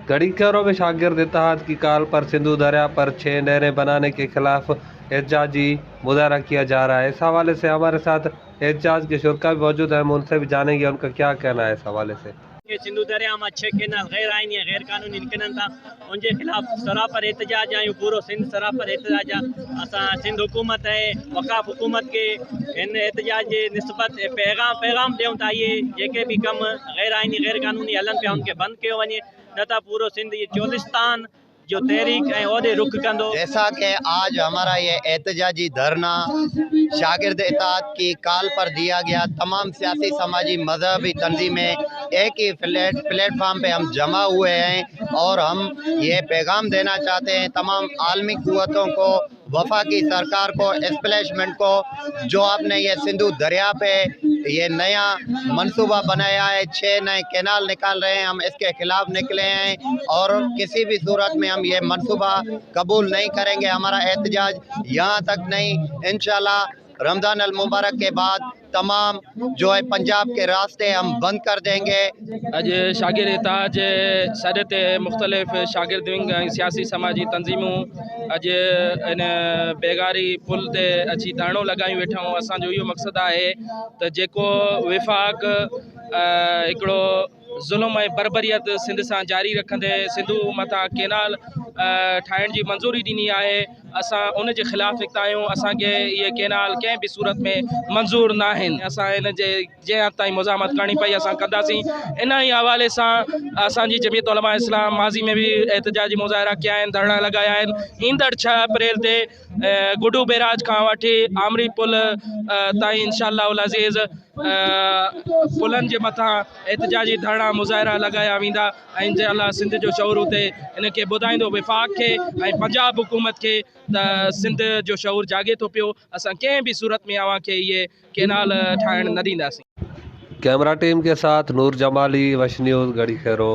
गढ़ी खैरों में शागिर्द इत्तेहाद की कॉल पर सिंधु दरिया पर 6 नहरें बनाने के खिलाफ एहतजाजी मुजाहरा किया जा रहा है। इस हवाले से हमारे साथ एहतजाज के शुरका भी मौजूद हैं, हम उनसे भी जानेंगे उनका क्या कहना है इस हवाले से। कि सिंधु दरिया में 6 कैनाल गैर आइनी गैर कानूनी निकलन था, उनके खिलाफ सराह पर एहतजाज आयूं। पूरो सिंध सराह पर एहतजाज आहे। असां सिंध हुकूमत ऐं वक़ाफ़ हुकूमत के इन एहतजाज जे निस्बत पैगाम ॾियूं था, इहे जेके भी कम गैर आइनी गैर कानूनी हलन पिया उनके बंद कयो वञे, न त पूरो सिंध ये चोलिस्तान जो तहरीक ऐं ओहदे रुख कंदो। जैसा कि आज हमारा ये एहतजाजी धरना शागिर्द इत्तेहाद की कॉल पर दिया गया, तमाम सियासी समाजी मजहबी तंजीमें एक ही प्लेटफार्म पे हम जमा हुए हैं और हम ये पैगाम देना चाहते हैं तमाम आलमी कुव्वतों को, वफाकी सरकार को, एस्प्लैशमेंट को, जो आपने ये सिंधु दरिया पे ये नया मंसूबा बनाया है, 6 नए कैनाल निकाल रहे हैं, हम इसके खिलाफ निकले हैं और किसी भी सूरत में हम ये मंसूबा कबूल नहीं करेंगे। हमारा एहतजाज यहाँ तक नहीं, इंशाल्लाह रमज़ान अल मुबारक के बाद तमाम जो है पंजाब के रास्ते हम बंद कर देंगे। अॼु शागिर्द इत्तेहाद जे सॾ ते मुख़्तलिफ़ शागिर्द विंग ऐं सियासी समाजी तंज़ीमूं अॼु इन बेगारी पुल ते अची धरणो लॻायूं वेठा आहियूं। असांजो इहो मक़सदु आहे त जेको विफ़ाक़ हिकिड़ो ज़ुल्म ऐं बरबरीअत सिंध सां जारी रखंदे सिंधु मथां कैनाल ठाहिण जी मंज़ूरी ॾिनी आहे, असां उन जे ख़िलाफ़ निकिता आहियूं। असांखे इहे कैनाल कंहिं बि सूरत में मंज़ूर न आहिनि। असां इन जे जंहिं हद ताईं मुज़ाहमत करणी पई असां कंदासीं। इन ई हवाले सां असांजी जमियत उलमा इस्लाम माज़ी में भी एहतजाजी मुज़ाहिरा कया आहिनि, धरना लॻाया आहिनि। ईंदड़ 6 अप्रैल ते गुडू बैराज खां वठी आमरी पुल ताईं इंशाअल्लाह उल अज़ीज़ पुलनि जे मथां एहतजाजी धरना मुज़ाहिरा लॻाया वेंदा ऐं इंशाअल्लाह सिंध जो शऊर उते इनखे ॿुधाईंदो विफ़ाक़ खे ऐं पंजाब हुकूमत खे त सिंध जो शऊर जागे थो पियो। असां कंहिं भी सूरत में अव्हां खे इहे कैनाल ठाहिण न ॾींदासीं। कैमरा टीम के साथ नूर जमाली, वश न्यूज़, गढ़ी खैरो।